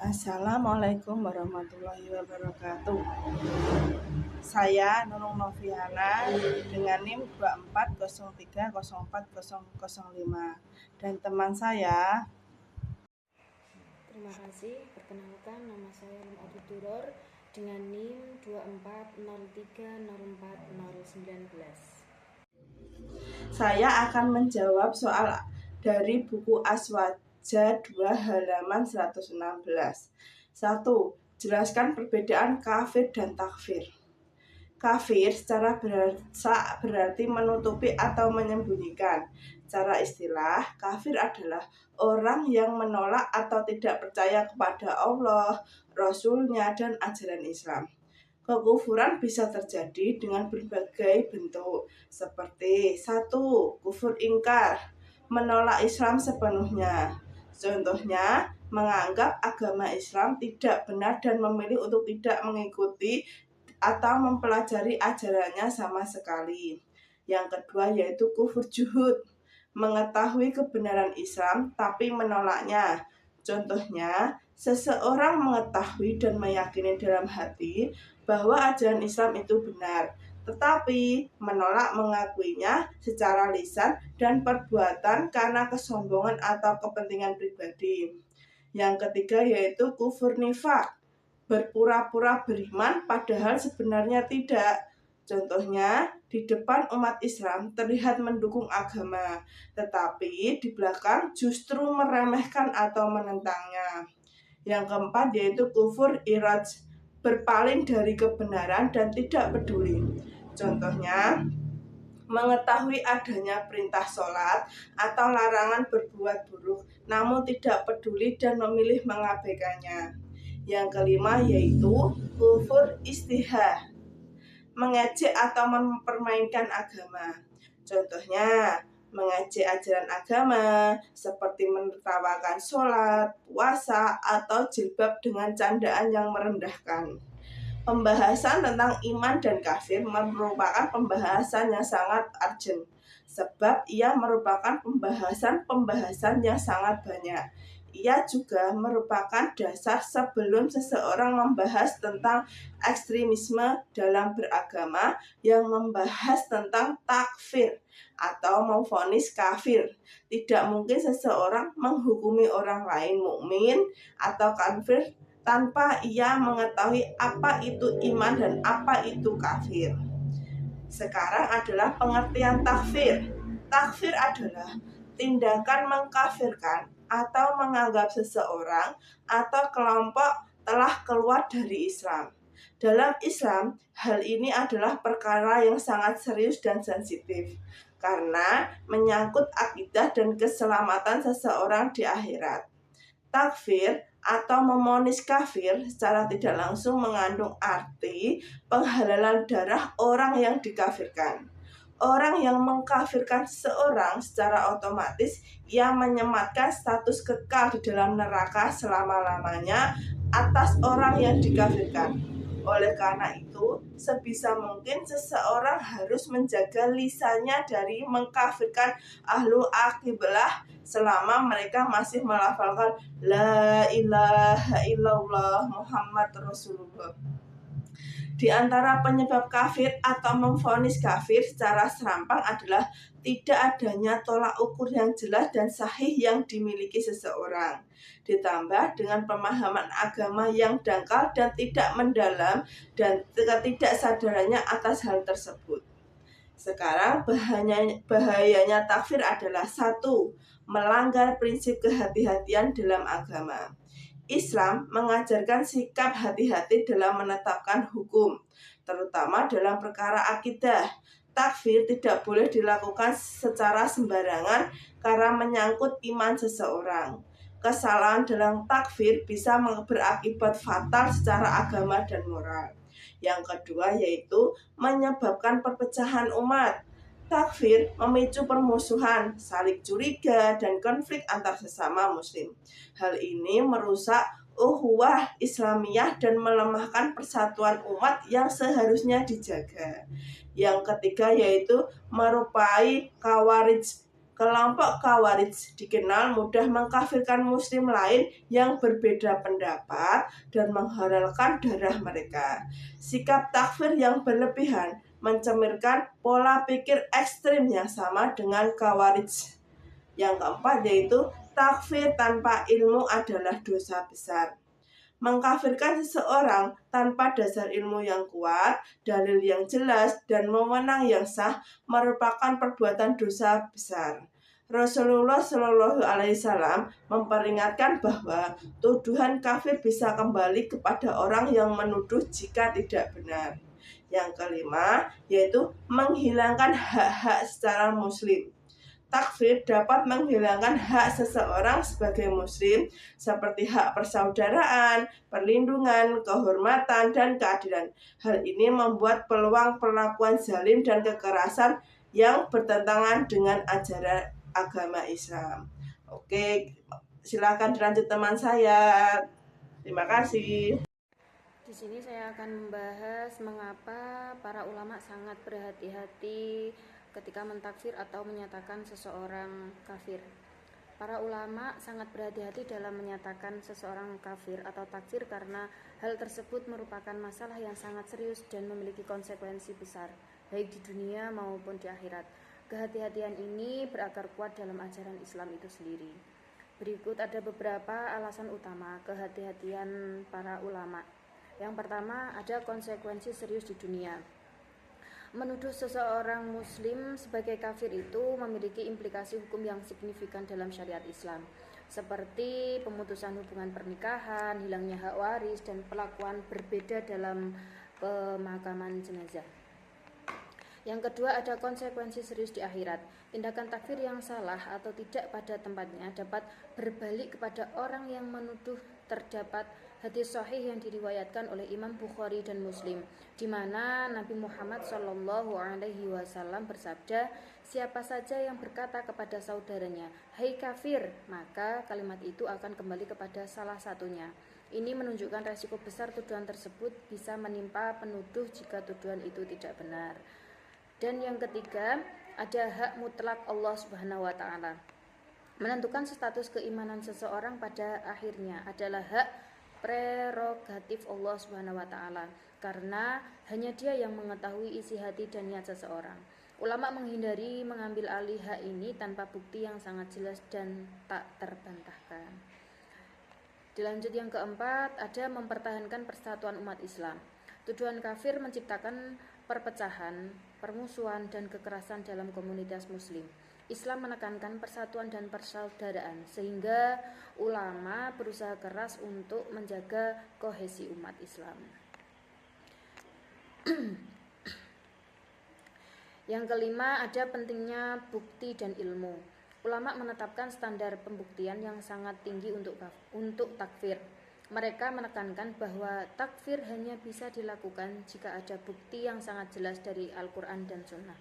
Assalamualaikum warahmatullahi wabarakatuh. Saya Nunung Noviana dengan NIM 2403040005 dan teman saya. Terima kasih. Perkenalkan, nama saya Adi Duror dengan NIM 2403040019. Saya akan menjawab soal dari buku Aswaja 2 halaman 116. 1. Jelaskan perbedaan kafir dan takfir. Kafir secara bahasa berarti menutupi atau menyembunyikan. Secara istilah, kafir adalah orang yang menolak atau tidak percaya kepada Allah, Rasul-Nya, dan ajaran Islam. Kekufuran bisa terjadi dengan berbagai bentuk, seperti 1. Kufur ingkar, menolak Islam sepenuhnya. Contohnya, menganggap agama Islam tidak benar dan memilih untuk tidak mengikuti atau mempelajari ajarannya sama sekali. Yang kedua yaitu kufur juhud, mengetahui kebenaran Islam tapi menolaknya. Contohnya, seseorang mengetahui dan meyakini dalam hati bahwa ajaran Islam itu benar, tetapi menolak mengakuinya secara lisan dan perbuatan karena kesombongan atau kepentingan pribadi. Yang ketiga yaitu kufur nifak, berpura-pura beriman padahal sebenarnya tidak. Contohnya, di depan umat Islam terlihat mendukung agama, tetapi di belakang justru meremehkan atau menentangnya. Yang keempat yaitu kufur iraj, berpaling dari kebenaran dan tidak peduli. Contohnya, mengetahui adanya perintah sholat atau larangan berbuat buruk, namun tidak peduli dan memilih mengabaikannya. Yang kelima yaitu kufur istihah, mengejek atau mempermainkan agama. Contohnya, mengejek ajaran agama seperti menertawakan sholat, puasa, atau jilbab dengan candaan yang merendahkan. Pembahasan tentang iman dan kafir merupakan pembahasan yang sangat urgent, sebab ia merupakan pembahasan yang sangat banyak. Ia juga merupakan dasar sebelum seseorang membahas tentang ekstremisme dalam beragama yang membahas tentang takfir atau memvonis kafir. Tidak mungkin seseorang menghukumi orang lain mukmin atau kafir tanpa ia mengetahui apa itu iman dan apa itu kafir. Sekarang adalah pengertian takfir. Takfir adalah tindakan mengkafirkan atau menganggap seseorang atau kelompok telah keluar dari Islam. Dalam Islam, hal ini adalah perkara yang sangat serius dan sensitif karena menyangkut akidah dan keselamatan seseorang di akhirat. Takfir atau memonis kafir secara tidak langsung mengandung arti penghalalan darah orang yang dikafirkan. Orang yang mengkafirkan seseorang secara otomatis ia menyematkan status kekal di dalam neraka selama-lamanya atas orang yang dikafirkan. Oleh karena itu, sebisa mungkin seseorang harus menjaga lisannya dari mengkafirkan ahlu akiblah selama mereka masih melafalkan la ilaha illallah Muhammad Rasulullah. Di antara penyebab kafir atau memvonis kafir secara serampang adalah tidak adanya tolak ukur yang jelas dan sahih yang dimiliki seseorang, ditambah dengan pemahaman agama yang dangkal dan tidak mendalam dan ketidaksadarannya atas hal tersebut. Sekarang bahayanya takfir adalah 1. Melanggar prinsip kehati-hatian dalam agama. Islam mengajarkan sikap hati-hati dalam menetapkan hukum, terutama dalam perkara akidah. Takfir tidak boleh dilakukan secara sembarangan karena menyangkut iman seseorang. Kesalahan dalam takfir bisa berakibat fatal secara agama dan moral. Yang kedua yaitu menyebabkan perpecahan umat. Takfir memicu permusuhan, saling curiga, dan konflik antar sesama muslim. Hal ini merusak ukhuwah Islamiyah dan melemahkan persatuan umat yang seharusnya dijaga. Yang ketiga yaitu merupai kawarij. Kelompok Khawarij dikenal mudah mengkafirkan muslim lain yang berbeda pendapat dan menghalalkan darah mereka. Sikap takfir yang berlebihan mencerminkan pola pikir ekstrim yang sama dengan Khawarij. Yang keempat yaitu takfir tanpa ilmu adalah dosa besar. Mengkafirkan seseorang tanpa dasar ilmu yang kuat, dalil yang jelas, dan wewenang yang sah merupakan perbuatan dosa besar. Rasulullah Shallallahu Alaihi Wasallam memperingatkan bahwa tuduhan kafir bisa kembali kepada orang yang menuduh jika tidak benar. Yang kelima yaitu menghilangkan hak-hak secara muslim. Takfir dapat menghilangkan hak seseorang sebagai muslim seperti hak persaudaraan, perlindungan, kehormatan, dan keadilan. Hal ini membuat peluang perlakuan zalim dan kekerasan yang bertentangan dengan ajaran agama Islam. Oke, silakan dilanjut teman saya. Terima kasih. Di sini saya akan membahas mengapa para ulama sangat berhati-hati ketika mentakfir atau menyatakan seseorang kafir. Para ulama sangat berhati-hati dalam menyatakan seseorang kafir atau takfir karena hal tersebut merupakan masalah yang sangat serius dan memiliki konsekuensi besar, baik di dunia maupun di akhirat. Kehati-hatian ini berakar kuat dalam ajaran Islam itu sendiri. Berikut ada beberapa alasan utama kehati-hatian para ulama. Yang pertama, ada konsekuensi serius di dunia. Menuduh seseorang muslim sebagai kafir itu memiliki implikasi hukum yang signifikan dalam syariat Islam, seperti pemutusan hubungan pernikahan, hilangnya hak waris, dan perlakuan berbeda dalam pemakaman jenazah. Yang kedua, ada konsekuensi serius di akhirat. Tindakan takfir yang salah atau tidak pada tempatnya dapat berbalik kepada orang yang menuduh. Terdapat hadis sahih yang diriwayatkan oleh Imam Bukhari dan Muslim, di mana Nabi Muhammad SAW bersabda, siapa saja yang berkata kepada saudaranya, "Hai kafir," maka kalimat itu akan kembali kepada salah satunya. Ini menunjukkan resiko besar tuduhan tersebut bisa menimpa penuduh jika tuduhan itu tidak benar. Dan yang ketiga, ada hak mutlak Allah Subhanahu wa taala. Menentukan status keimanan seseorang pada akhirnya adalah hak prerogatif Allah Subhanahu wa taala, karena hanya Dia yang mengetahui isi hati dan niat seseorang. Ulama menghindari mengambil alih hak ini tanpa bukti yang sangat jelas dan tak terbantahkan. Dilanjut yang keempat, ada mempertahankan persatuan umat Islam. Tuduhan kafir menciptakan perpecahan, permusuhan, dan kekerasan dalam komunitas muslim. Islam menekankan persatuan dan persaudaraan, sehingga ulama berusaha keras untuk menjaga kohesi umat Islam. Yang kelima, ada pentingnya bukti dan ilmu. Ulama menetapkan standar pembuktian yang sangat tinggi untuk takfir. Mereka menekankan bahwa takfir hanya bisa dilakukan jika ada bukti yang sangat jelas dari Al-Quran dan Sunnah,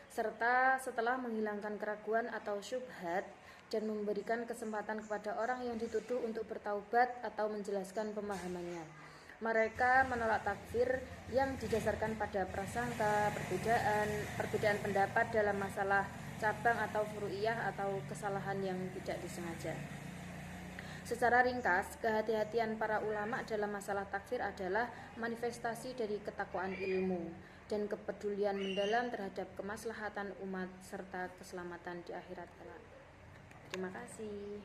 serta setelah menghilangkan keraguan atau syubhat dan memberikan kesempatan kepada orang yang dituduh untuk bertaubat atau menjelaskan pemahamannya. Mereka menolak takfir yang didasarkan pada prasangka, perbedaan pendapat dalam masalah cabang atau furu'iyah atau kesalahan yang tidak disengaja. Secara ringkas, kehati-hatian para ulama dalam masalah takfir adalah manifestasi dari ketakwaan ilmu dan kepedulian mendalam terhadap kemaslahatan umat serta keselamatan di akhirat kelak. Terima kasih.